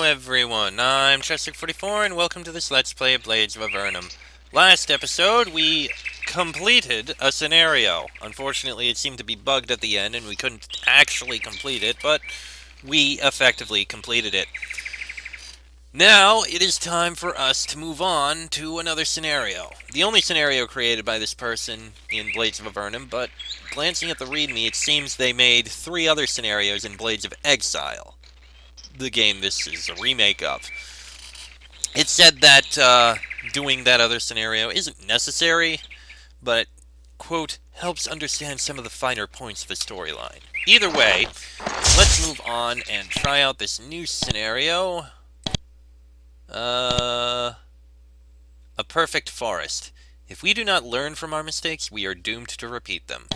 everyone, I'm Chester44 and welcome to this Let's Play of Blades of Avernum. Last episode, we completed a scenario. Unfortunately, it seemed to be bugged at the end and we couldn't actually complete it, but we effectively completed it. Now, it is time for us to move on to another scenario. The only scenario created by this person in Blades of Avernum, but glancing at the README, it seems they made 3 other scenarios in Blades of Exile, the game this is a remake of. It said that doing that other scenario isn't necessary, but, quote, helps understand some of the finer points of the storyline. Either way, let's move on and try out this new scenario. A perfect forest. If we do not learn from our mistakes, we are doomed to repeat them.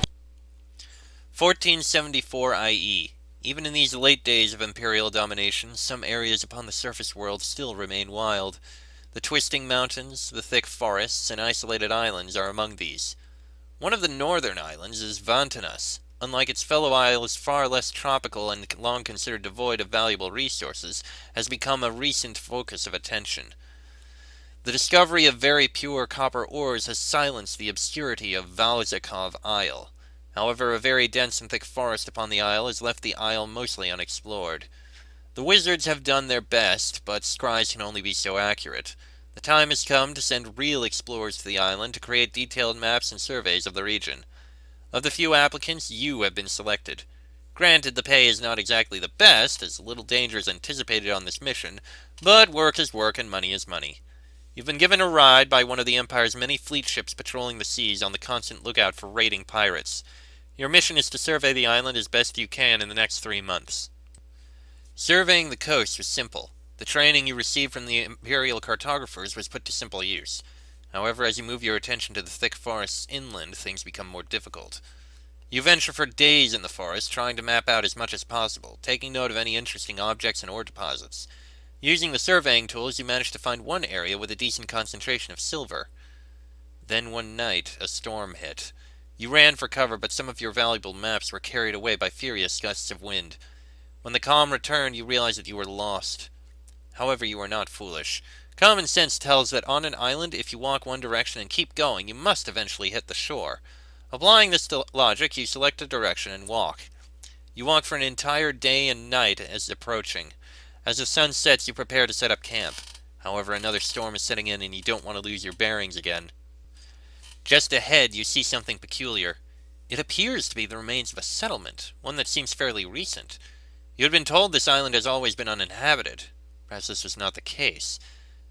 1474 IE. Even in these late days of Imperial domination, some areas upon the surface world still remain wild. The twisting mountains, the thick forests, and isolated islands are among these. One of the northern islands is Vantanas. Unlike its fellow isles, far less tropical and long considered devoid of valuable resources, has become a recent focus of attention. The discovery of very pure copper ores has silenced the obscurity of Valzakov Isle. However, a very dense and thick forest upon the isle has left the isle mostly unexplored. The wizards have done their best, but scries can only be so accurate. The time has come to send real explorers to the island to create detailed maps and surveys of the region. Of the few applicants, you have been selected. Granted, the pay is not exactly the best, as little danger is anticipated on this mission, but work is work and money is money. You've been given a ride by one of the Empire's many fleet ships patrolling the seas on the constant lookout for raiding pirates. Your mission is to survey the island as best you can in the next 3 months. Surveying the coast was simple. The training you received from the Imperial cartographers was put to simple use. However, as you move your attention to the thick forests inland, things become more difficult. You venture for days in the forest, trying to map out as much as possible, taking note of any interesting objects and ore deposits. Using the surveying tools, you manage to find one area with a decent concentration of silver. Then one night, a storm hit. You ran for cover, but some of your valuable maps were carried away by furious gusts of wind. When the calm returned, you realized that you were lost. However, you are not foolish. Common sense tells that on an island, if you walk one direction and keep going, you must eventually hit the shore. Applying this logic, you select a direction and walk. You walk for an entire day and night as approaching. As the sun sets, you prepare to set up camp. However, another storm is setting in and you don't want to lose your bearings again. Just ahead, you see something peculiar. It appears to be the remains of a settlement, one that seems fairly recent. You had been told this island has always been uninhabited. Perhaps this was not the case.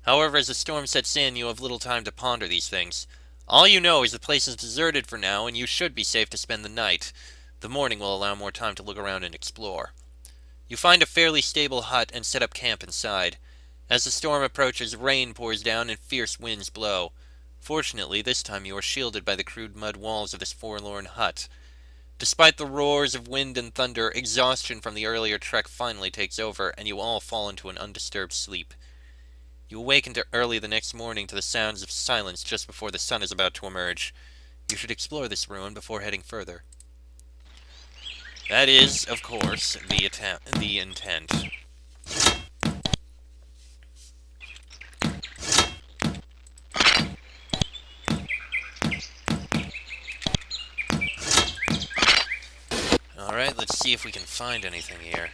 However, as the storm sets in, you have little time to ponder these things. All you know is the place is deserted for now, and you should be safe to spend the night. The morning will allow more time to look around and explore. You find a fairly stable hut and set up camp inside. As the storm approaches, rain pours down and fierce winds blow. Fortunately, this time you are shielded by the crude mud walls of this forlorn hut. Despite the roars of wind and thunder, exhaustion from the earlier trek finally takes over, and you all fall into an undisturbed sleep. You awaken early the next morning to the sounds of silence just before the sun is about to emerge. You should explore this ruin before heading further. That is, of course, the intent. Alright, let's see if we can find anything here.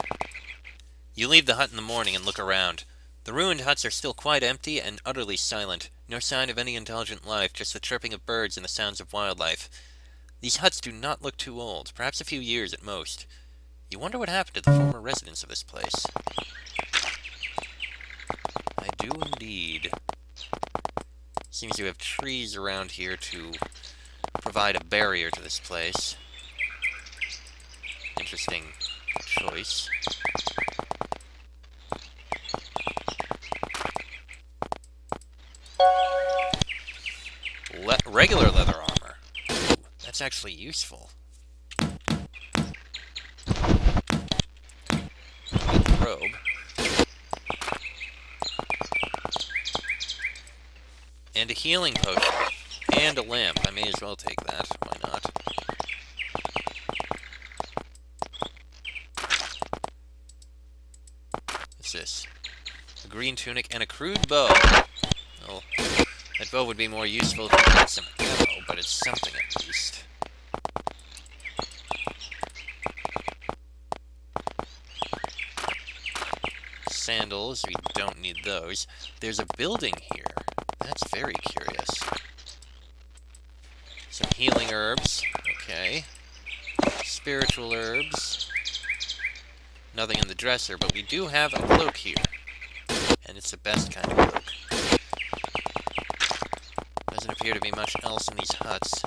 You leave the hut in the morning and look around. The ruined huts are still quite empty and utterly silent. No sign of any intelligent life, just the chirping of birds and the sounds of wildlife. These huts do not look too old, perhaps a few years at most. You wonder what happened to the former residents of this place. I do indeed. Seems you have trees around here to provide a barrier to this place. Interesting choice. Regular leather armor. Ooh, that's actually useful. Robe. And a healing potion. And a lamp. I may as well take that. Why not? What's this? a green tunic, and a crude bow. Well, that bow would be more useful if you had some ammo, but it's something at least. Sandals, we don't need those. There's a building here. That's very curious. Some healing herbs. Okay. Spiritual herbs. Nothing in the dresser, but we do have a cloak here. And it's the best kind of cloak. Doesn't appear to be much else in these huts.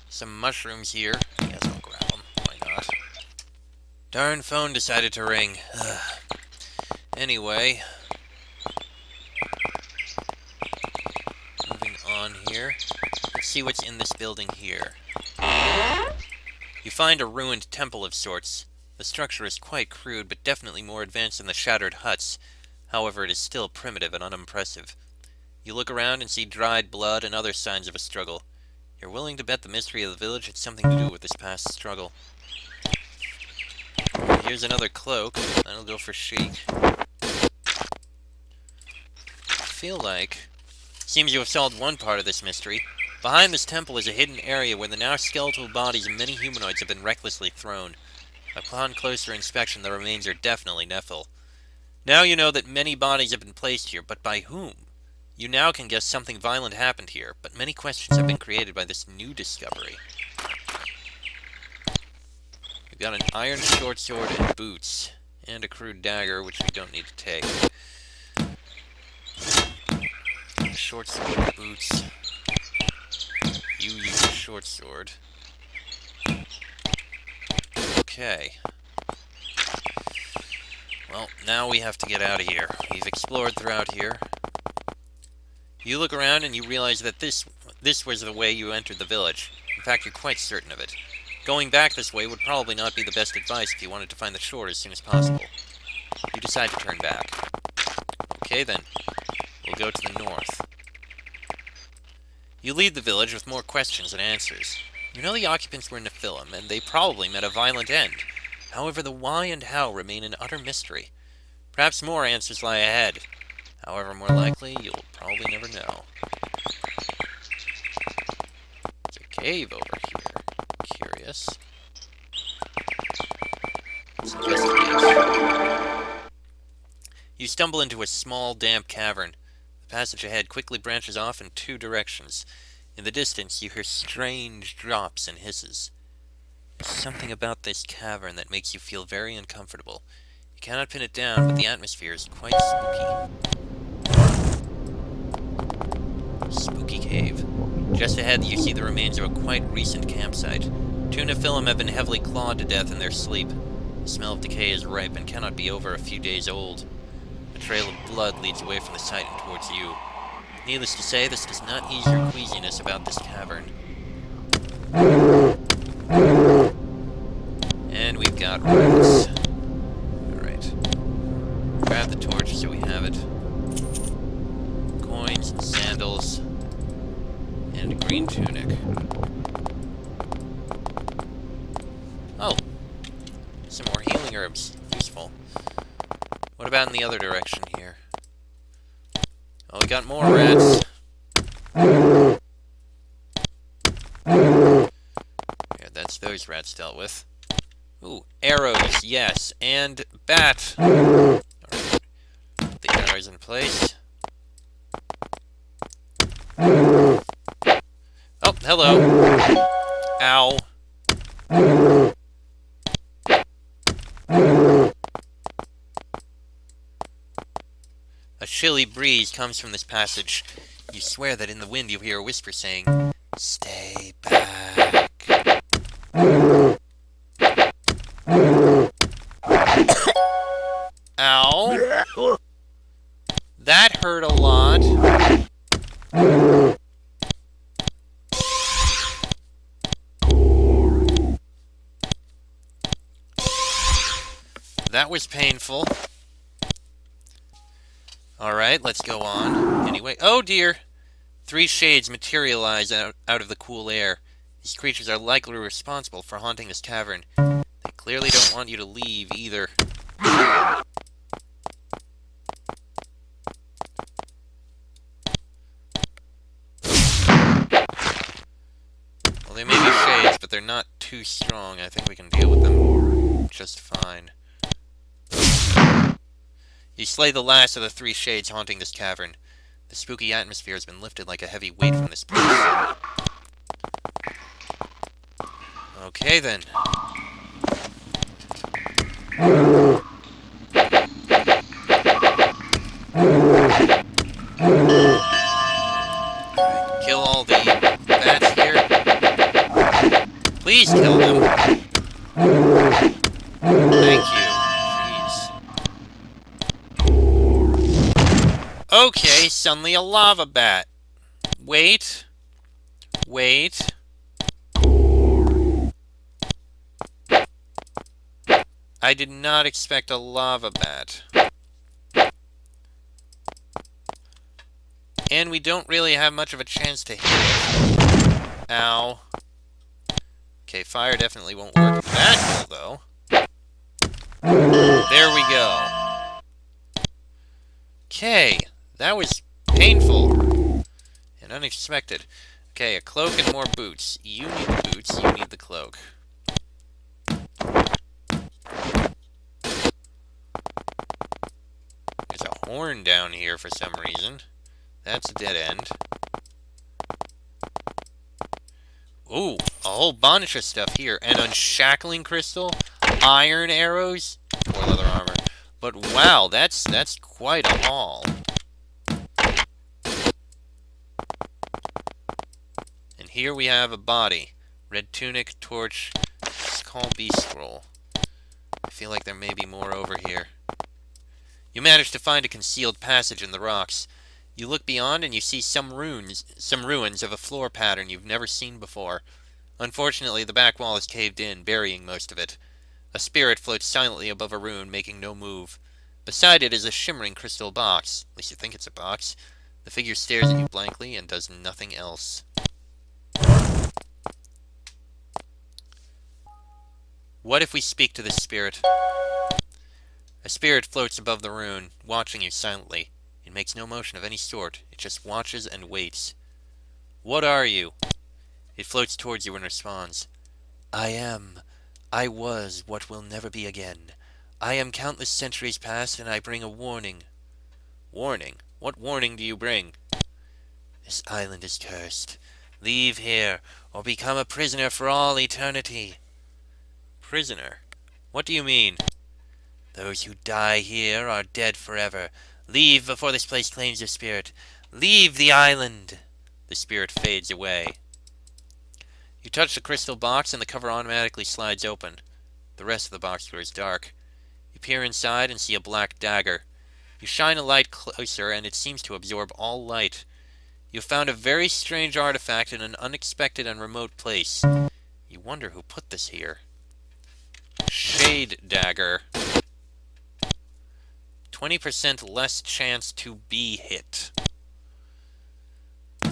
Some mushrooms here. I guess I'll grab them. Why not? Darn phone decided to ring. Anyway. Moving on here. Let's see what's in this building here. You find a ruined temple of sorts. The structure is quite crude, but definitely more advanced than the shattered huts. However, it is still primitive and unimpressive. You look around and see dried blood and other signs of a struggle. You're willing to bet the mystery of the village had something to do with this past struggle. Here's another cloak. That'll go for chic. Feel like... Seems you have solved one part of this mystery. Behind this temple is a hidden area where the now skeletal bodies of many humanoids have been recklessly thrown. Upon closer inspection, the remains are definitely Nephil. Now you know that many bodies have been placed here, but by whom? You now can guess something violent happened here, but many questions have been created by this new discovery. We've got an iron short sword and boots, and a crude dagger, which we don't need to take. Short sword and boots. You use a short sword. Okay. Well, now we have to get out of here. We've explored throughout here. You look around and you realize that this was the way you entered the village. In fact, you're quite certain of it. Going back this way would probably not be the best advice if you wanted to find the shore as soon as possible. You decide to turn back. Okay then, we'll go to the north. You leave the village with more questions than answers. You know the occupants were Nephilim, and they probably met a violent end. However, the why and how remain an utter mystery. Perhaps more answers lie ahead. However, more likely, you'll probably never know. There's a cave over here. Curious. Let's investigate. You stumble into a small, damp cavern. The passage ahead quickly branches off in two directions. In the distance, you hear strange drops and hisses. There's something about this cavern that makes you feel very uncomfortable. You cannot pin it down, but the atmosphere is quite spooky. Spooky cave. Just ahead, you see the remains of a quite recent campsite. Two Nephilim have been heavily clawed to death in their sleep. The smell of decay is ripe and cannot be over a few days old. A trail of blood leads away from the site and towards you. Needless to say, this does not ease your queasiness about this cavern. And we've got rats. Alright. Grab the torch so we have it. Coins and sandals. And a green tunic. Oh! Some more healing herbs. Useful. What about in the other direction here? Oh, we got more rats. Yeah, that's those rats dealt with. Ooh, arrows, yes, and bat. Alright. Put the arrows in place. Oh, hello. Ow. A chilly breeze comes from this passage. You swear that in the wind you hear a whisper saying, "Stay back." Ow. That hurt a lot. That was painful. Alright, let's go on. Anyway, oh dear! 3 shades materialize out of the cool air. These creatures are likely responsible for haunting this cavern. They clearly don't want you to leave, either. Well, they may be shades, but they're not too strong. I think we can deal with them just fine. You slay the last of the 3 shades haunting this cavern. The spooky atmosphere has been lifted like a heavy weight from this place. Okay, then. Kill all the bats here. Please kill them. Thank you. Jeez. Okay, suddenly a lava bat. Wait. Wait. I did not expect a lava bat. And we don't really have much of a chance to hit it. Ow. Okay, fire definitely won't work. That will, though. There we go. Okay, that was painful and unexpected. Okay, a cloak and more boots. You need the boots, you need the cloak. There's a horn down here for some reason. That's a dead end. Ooh, a whole bunch of stuff here. An unshackling crystal, iron arrows, or leather armor. But wow, that's quite a haul. And here we have a body. Red tunic, torch, skull beast scroll. I feel like there may be more over here. You manage to find a concealed passage in the rocks. You look beyond and you see some ruins of a floor pattern you've never seen before. Unfortunately, the back wall is caved in, burying most of it. A spirit floats silently above a rune, making no move. Beside it is a shimmering crystal box. At least you think it's a box. The figure stares at you blankly and does nothing else. What if we speak to this spirit? A spirit floats above the rune, watching you silently. It makes no motion of any sort. It just watches and waits. What are you? It floats towards you and responds. I was what will never be again. I am countless centuries past, and I bring a warning. Warning? What warning do you bring? This island is cursed. Leave here, or become a prisoner for all eternity. Prisoner? What do you mean? Those who die here are dead forever. Leave before this place claims your spirit. Leave the island. The spirit fades away. You touch the crystal box and the cover automatically slides open. The rest of the box grows dark. You peer inside and see a black dagger. You shine a light closer and it seems to absorb all light. You have found a very strange artifact in an unexpected and remote place. You wonder who put this here. Shade dagger. 20% less chance to be hit.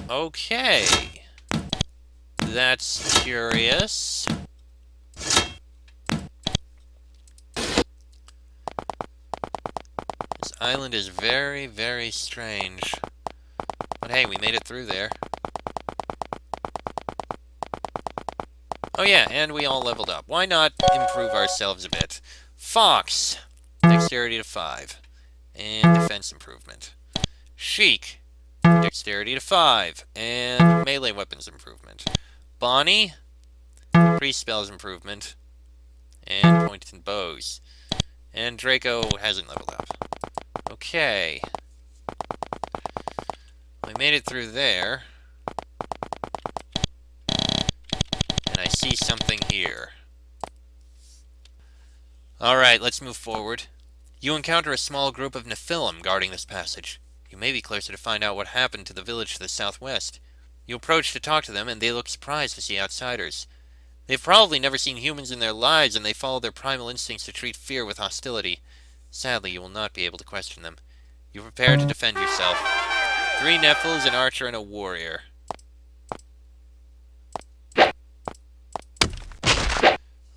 Okay. That's curious. This island is very, very strange. But hey, we made it through there. Oh yeah, and we all leveled up. Why not improve ourselves a bit? Fox. Dexterity to 5. And defense improvement. Sheik. Dexterity to 5. And melee weapons improvement. Bonnie. Priest spells improvement. And pointed bows. And Draco hasn't leveled up. Okay. We made it through there. And I see something here. Alright, let's move forward. You encounter a small group of Nephilim guarding this passage. You may be closer to find out what happened to the village to the southwest. You approach to talk to them, and they look surprised to see outsiders. They've probably never seen humans in their lives, and they follow their primal instincts to treat fear with hostility. Sadly, you will not be able to question them. You prepare to defend yourself. 3 Nephils, an archer, and a warrior. Well,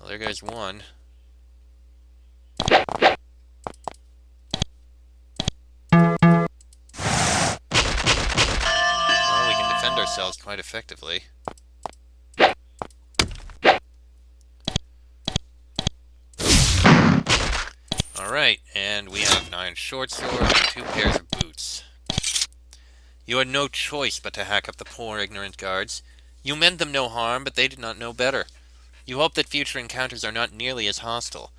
there goes one. ourselves quite effectively. Alright, and we have 9 short swords and 2 pairs of boots. You had no choice but to hack up the poor ignorant guards. You meant them no harm, but they did not know better. You hope that future encounters are not nearly as hostile.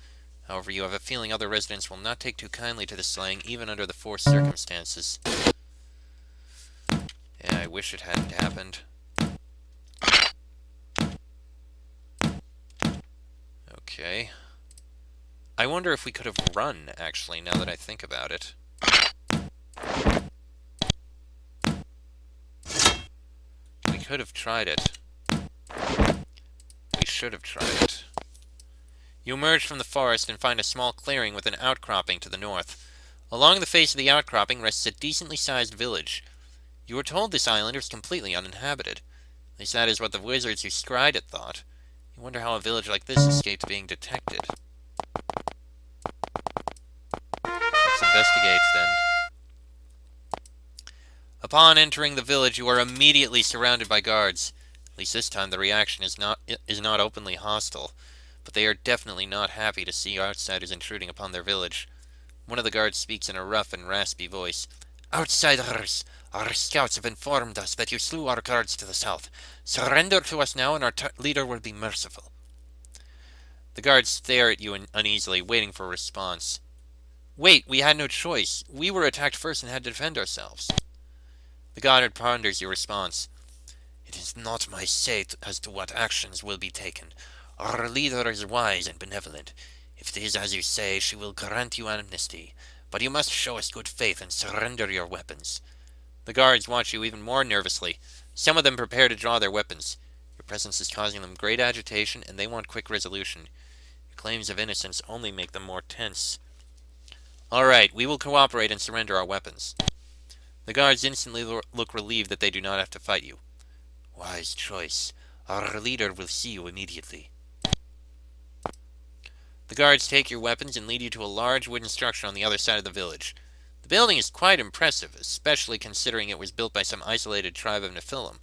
However, you have a feeling other residents will not take too kindly to the slaying, even under the forced circumstances. Yeah, I wish it hadn't happened. Okay. I wonder if we could have run, actually, now that I think about it. We could have tried it. We should have tried it. You emerge from the forest and find a small clearing with an outcropping to the north. Along the face of the outcropping rests a decently sized village. You were told this island was completely uninhabited. At least that is what the wizards who scryed it thought. You wonder how a village like this escaped being detected. Let's investigate, then. Upon entering the village, you are immediately surrounded by guards. At least this time the reaction is not openly hostile, but they are definitely not happy to see outsiders intruding upon their village. One of the guards speaks in a rough and raspy voice. "Outsiders! Our scouts have informed us that you slew our guards to the south. Surrender to us now and our leader will be merciful." The guards stare at you uneasily, waiting for a response. "Wait, we had no choice. We were attacked first and had to defend ourselves." The guard ponders your response. "It is not my say as to what actions will be taken. Our leader is wise and benevolent. If it is as you say, she will grant you amnesty. But you must show us good faith and surrender your weapons." The guards watch you even more nervously. Some of them prepare to draw their weapons. Your presence is causing them great agitation, and they want quick resolution. Your claims of innocence only make them more tense. "Alright, we will cooperate and surrender our weapons." The guards instantly look relieved that they do not have to fight you. "Wise choice. Our leader will see you immediately." The guards take your weapons and lead you to a large wooden structure on the other side of the village. The building is quite impressive, especially considering it was built by some isolated tribe of Nephilim.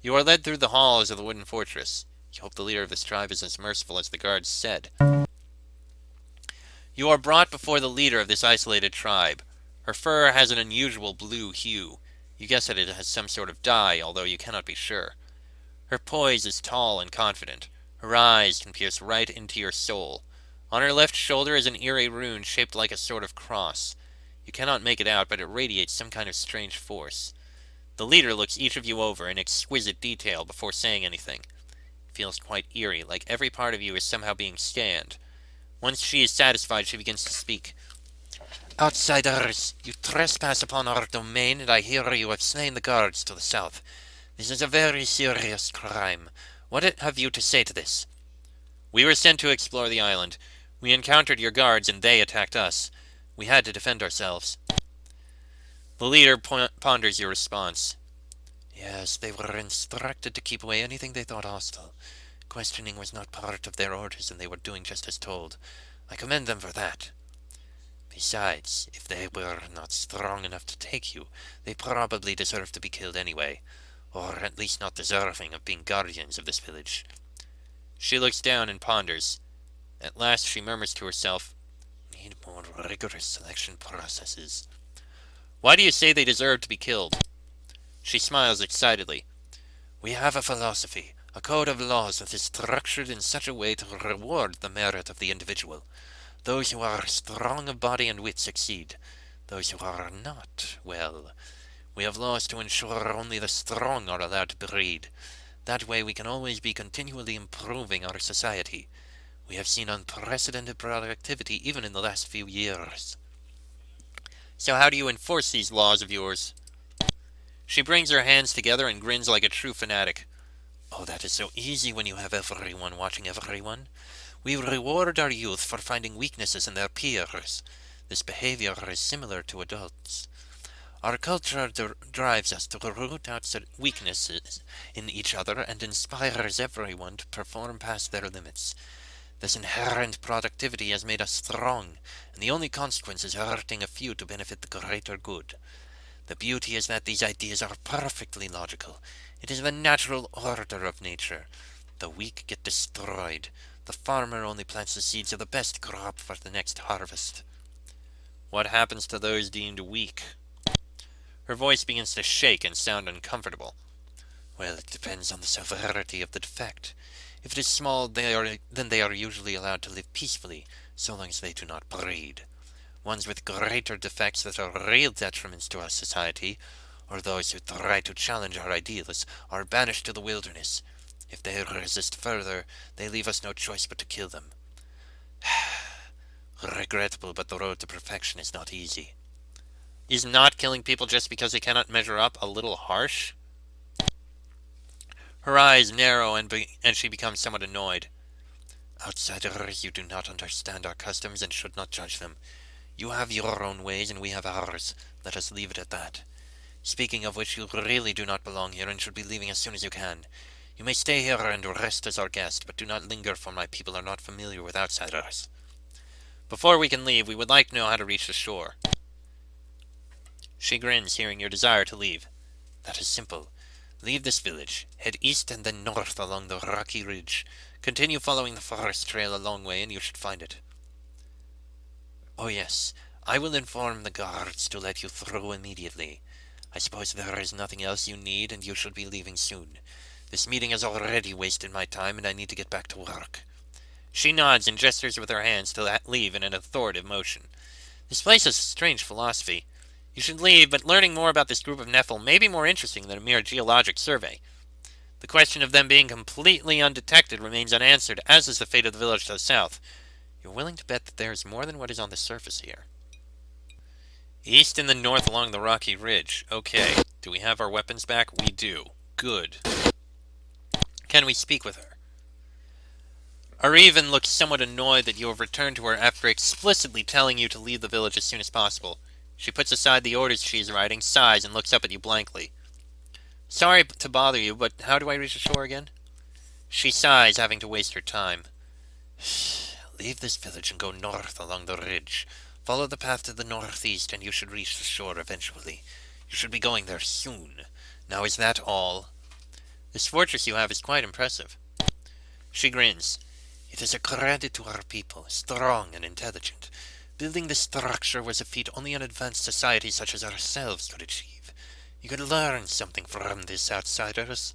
You are led through the halls of the wooden fortress. You hope the leader of this tribe is as merciful as the guards said. You are brought before the leader of this isolated tribe. Her fur has an unusual blue hue. You guess that it has some sort of dye, although you cannot be sure. Her poise is tall and confident. Her eyes can pierce right into your soul. On her left shoulder is an eerie rune shaped like a sort of cross. You cannot make it out, but it radiates some kind of strange force. The leader looks each of you over in exquisite detail before saying anything. It feels quite eerie, like every part of you is somehow being scanned. Once she is satisfied, she begins to speak. "Outsiders, you trespass upon our domain, and I hear you have slain the guards to the south. This is a very serious crime. What have you to say to this?" "We were sent to explore the island. We encountered your guards, and they attacked us. We had to defend ourselves." The leader ponders your response. "Yes, they were instructed to keep away anything they thought hostile. Questioning was not part of their orders, and they were doing just as told. I commend them for that. Besides, if they were not strong enough to take you, they probably deserve to be killed anyway, or at least not deserving of being guardians of this village." She looks down and ponders. At last she murmurs to herself, "Need more rigorous selection processes." "Why do you say they deserve to be killed?" She smiles excitedly. "We have a philosophy, a code of laws that is structured in such a way to reward the merit of the individual. Those who are strong of body and wit succeed. Those who are not, well, we have laws to ensure only the strong are allowed to breed. That way we can always be continually improving our society. We have seen unprecedented productivity even in the last few years." "So how do you enforce these laws of yours?" She brings her hands together and grins like a true fanatic. "Oh, that is so easy when you have everyone watching everyone. We reward our youth for finding weaknesses in their peers. This behavior is similar to adults. Our culture drives us to root out weaknesses in each other and inspires everyone to perform past their limits. This inherent productivity has made us strong, and the only consequence is hurting a few to benefit the greater good. The beauty is that these ideas are perfectly logical. It is the natural order of nature. The weak get destroyed. The farmer only plants the seeds of the best crop for the next harvest. What happens to those deemed weak? Her voice begins to shake and sound uncomfortable. Well, it depends on the severity of the defect. If it is small, then they are usually allowed to live peacefully, so long as they do not breed. Ones with greater defects that are real detriments to our society, or those who try to challenge our ideals, are banished to the wilderness. If they resist further, they leave us no choice but to kill them. Regrettable, but the road to perfection is not easy. Is not killing people just because they cannot measure up a little harsh? Her eyes narrow and she becomes somewhat annoyed. Outsiders, you do not understand our customs and should not judge them. You have your own ways and we have ours. Let us leave it at that. Speaking of which, you really do not belong here and should be leaving as soon as you can. You may stay here and rest as our guest, but do not linger, for my people are not familiar with outsiders. Before we can leave, we would like to know how to reach the shore. She grins, hearing your desire to leave. That is simple. Leave this village, head east and then north along the rocky ridge. Continue following the forest trail a long way and you should find it. Oh yes, I will inform the guards to let you through immediately. I suppose there is nothing else you need and you should be leaving soon. This meeting has already wasted my time and I need to get back to work. She nods and gestures with her hands to leave in an authoritative motion. This place has a strange philosophy. You should leave, but learning more about this group of Nephil may be more interesting than a mere geologic survey. The question of them being completely undetected remains unanswered, as is the fate of the village to the south. You're willing to bet that there is more than what is on the surface here. East and the north along the rocky ridge. Okay. Do we have our weapons back? We do. Good. Can we speak with her? Araven looks somewhat annoyed that you have returned to her after explicitly telling you to leave the village as soon as possible. She puts aside the orders she is writing, sighs, and looks up at you blankly. Sorry to bother you, but how do I reach the shore again? She sighs, having to waste her time. Leave this village and go north along the ridge. Follow the path to the northeast and you should reach the shore eventually. You should be going there soon. Now is that all? This fortress you have is quite impressive. She grins. It is a credit to our people, strong and intelligent. Building this structure was a feat only an advanced society such as ourselves could achieve. You could learn something from this, outsiders.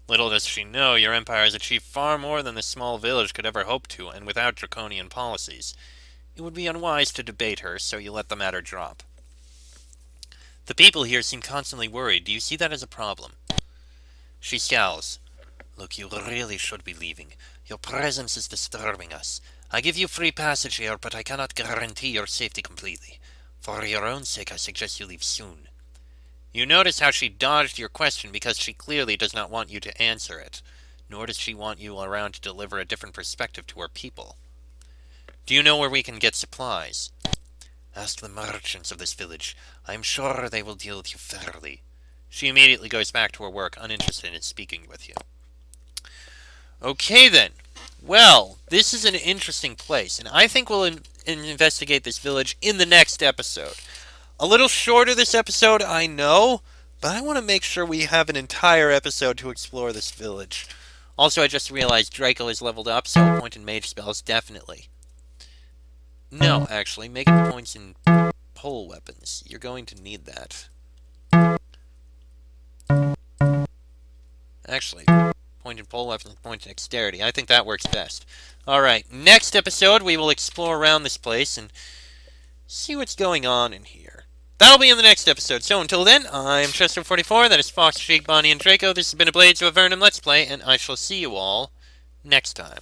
Little does she know, your empire has achieved far more than this small village could ever hope to, and without draconian policies. It would be unwise to debate her, so you let the matter drop. The people here seem constantly worried. Do you see that as a problem? She scowls. Look, you really should be leaving. Your presence is disturbing us. I give you free passage here, but I cannot guarantee your safety completely. For your own sake, I suggest you leave soon. You notice how she dodged your question because she clearly does not want you to answer it, nor does she want you around to deliver a different perspective to her people. Do you know where we can get supplies? Ask the merchants of this village. I am sure they will deal with you fairly. She immediately goes back to her work, uninterested in speaking with you. Okay then. Well, this is an interesting place, and I think we'll investigate this village in the next episode. A little shorter this episode, I know, but I want to make sure we have an entire episode to explore this village. Also, I just realized Draco is leveled up, so point in mage spells, definitely. No, actually, making points in pole weapons. You're going to need that. Actually, point in pole weapons, point in dexterity. I think that works best. Alright, next episode we will explore around this place and see what's going on in here. That'll be in the next episode. So until then, I'm Chester44, that is Fox, Jake, Bonnie, and Draco. This has been a Blades of Avernum Let's Play, and I shall see you all next time.